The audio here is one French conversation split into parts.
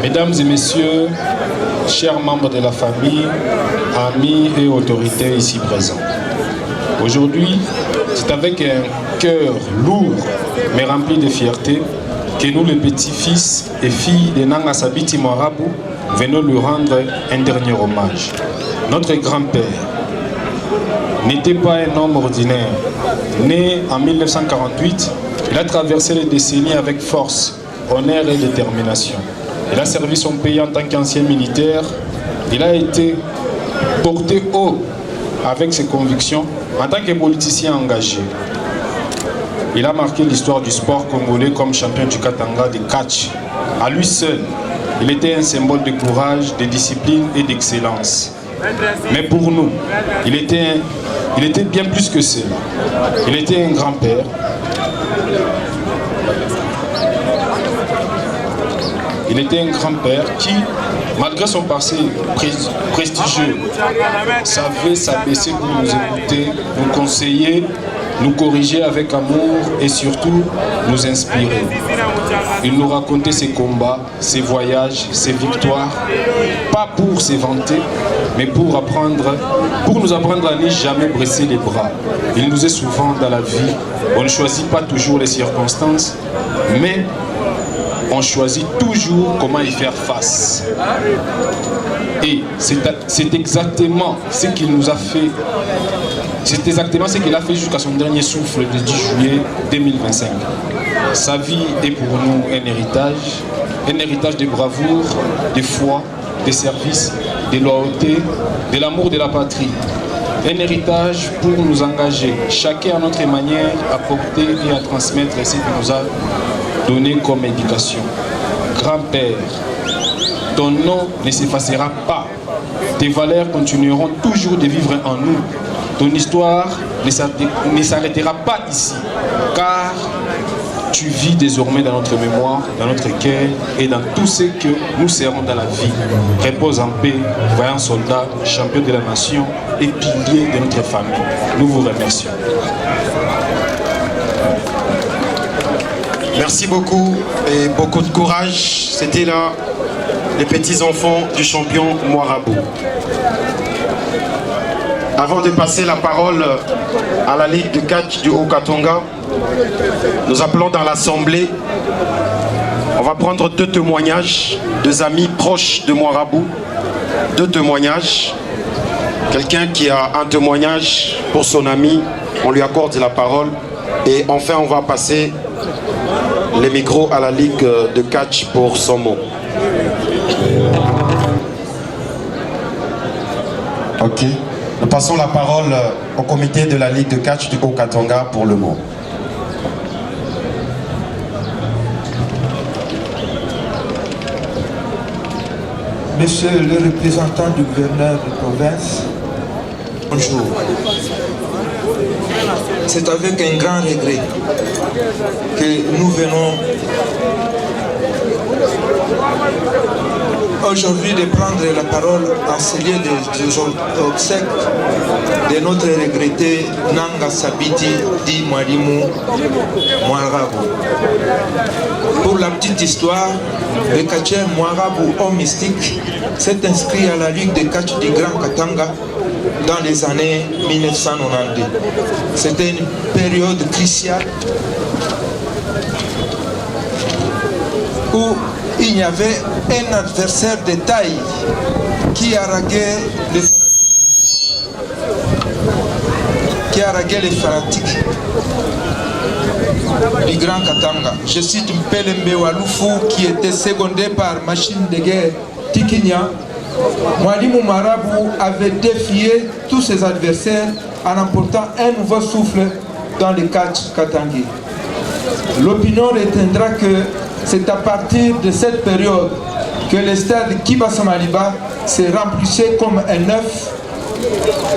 Mesdames et messieurs, chers membres de la famille, amis et autorités ici présents. Aujourd'hui, c'est avec un cœur lourd mais rempli de fierté que nous, les petits-fils et filles de Nanga Sabiti Mwarabu, venons lui rendre un dernier hommage. Notre grand-père n'était pas un homme ordinaire. Né en 1948, il a traversé les décennies avec force, honneur et détermination. Il a servi son pays en tant qu'ancien militaire. Il a été porté haut avec ses convictions en tant que politicien engagé. Il a marqué l'histoire du sport congolais comme champion du Katanga de catch. À lui seul, il était un symbole de courage, de discipline et d'excellence. Mais pour nous, il était bien plus que cela. Il était un grand-père. Il était un grand-père qui, malgré son passé prestigieux, savait s'abaisser pour nous écouter, nous conseiller, nous corriger avec amour et surtout nous inspirer. Il nous racontait ses combats, ses voyages, ses victoires, pas pour se vanter, mais pour nous apprendre à ne jamais briser les bras. Il nous est souvent dans la vie, on ne choisit pas toujours les circonstances, mais on choisit toujours comment y faire face. Et c'est exactement ce qu'il nous a fait. C'est exactement ce qu'il a fait jusqu'à son dernier souffle le 10 juillet 2025. Sa vie est pour nous un héritage de bravoure, de foi, de service, de loyauté, de l'amour de la patrie. Un héritage pour nous engager, chacun à notre manière, à porter et à transmettre ce qu'il nous a donné comme éducation. Grand-père, ton nom ne s'effacera pas. Tes valeurs continueront toujours de vivre en nous. Ton histoire ne s'arrêtera pas ici, car tu vis désormais dans notre mémoire, dans notre cœur et dans tout ce que nous serons dans la vie. Repose en paix, vaillant soldat, champion de la nation et pilier de notre famille. Nous vous remercions. Merci beaucoup et beaucoup de courage. C'était là les petits-enfants du champion Mwarabu. Avant de passer la parole à la Ligue de catch du Haut-Katanga, nous appelons dans l'Assemblée. On va prendre deux témoignages, deux amis proches de Mwarabu. Deux témoignages. Quelqu'un qui a un témoignage pour son ami, on lui accorde la parole. Et enfin, on va passer les micros à la Ligue de catch pour son mot. Ok. Nous passons la parole au comité de la Ligue de catch du Haut-Katanga pour le mot. Monsieur le représentant du gouverneur de province, bonjour. C'est avec un grand regret que nous venons aujourd'hui de prendre la parole en ce lieu des obsèques de notre regretté Nanga Sabiti Di Mwalimu Mwarabu. Pour la petite histoire, le catcheur Mwarabu homme mystique s'est inscrit à la Ligue de catch du Grand Katanga dans les années 1992. C'était une période cruciale où il y avait un adversaire de taille qui haranguait les fanatiques du Grand Katanga. Je cite Mpelembe Walufu qui était secondé par machine de guerre Tikinya. Mwalimu Mwarabu avait défié tous ses adversaires en emportant un nouveau souffle dans le catch katangais. L'opinion retiendra que c'est à partir de cette période que le stade Kibasa Maliba s'est remplissé comme un œuf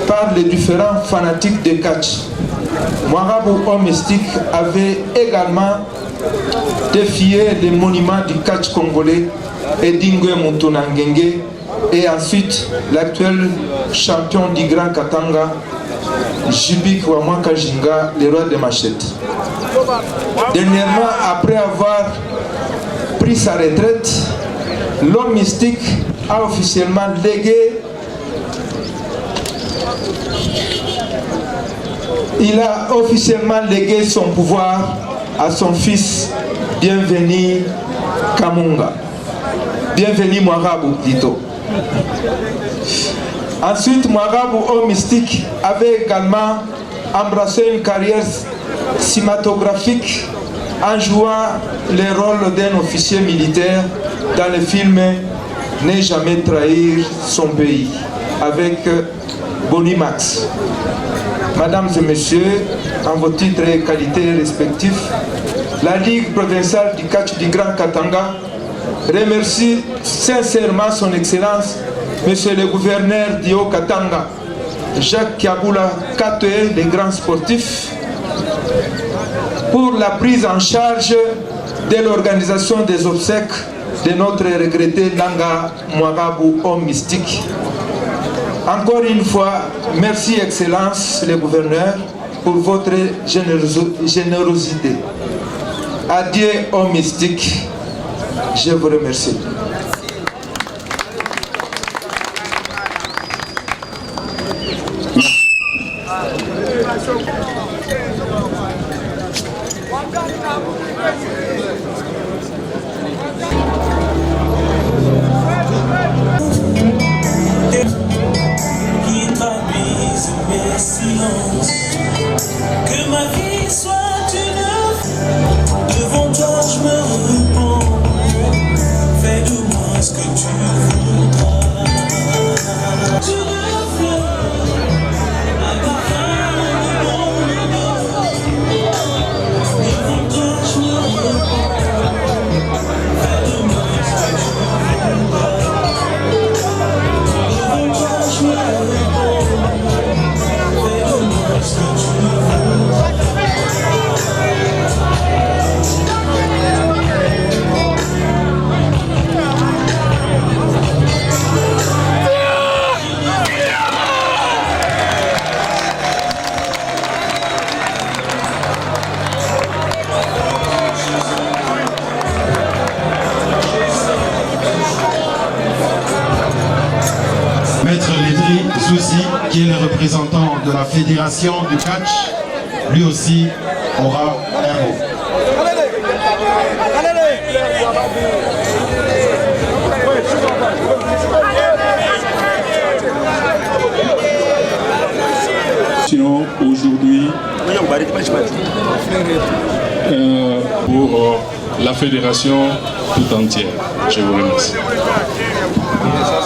par les différents fanatiques de catch. Mwarabu homme mystique avait également défié les monuments du catch congolais et Dingwe Mutunangenge et ensuite l'actuel champion du Grand Katanga, Jibik Wamwaka Jinga, le roi de Machette. Dernièrement, après avoir pris sa retraite, l'homme mystique a officiellement légué son pouvoir à son fils Bienvenu Kamunga. Bienvenu Mwarabu plutôt. Ensuite, Mwarabu, homme mystique, avait également embrassé une carrière cinématographique en jouant le rôle d'un officier militaire dans le film Ne jamais trahir son pays avec Bonnie Max. Mesdames et messieurs, en vos titres et qualités respectifs, la Ligue provinciale du catch du Grand Katanga remercie sincèrement son Excellence, Monsieur le gouverneur du Haut-Katanga, Jacques Kiaboula Katoe, le grand sportif, pour la prise en charge de l'organisation des obsèques de notre regretté Nanga Mwarabu, homme mystique. Encore une fois, merci Excellence le gouverneur pour votre générosité. Adieu homme mystique, je vous remercie. Que ma vie soit une devant toi je me repens, fais de moi ce que tu voudras. Tu le fais à ta fin de mon odeur, devant toi je me repens, fais de moi ce que tu voudras. Devant toi je me repens, fais de moi ce que tu voudras. Maître Lédri Zouzi, qui est le représentant de la fédération du catch, lui aussi aura un mot. Aujourd'hui, pour la fédération tout entière. Je vous remercie.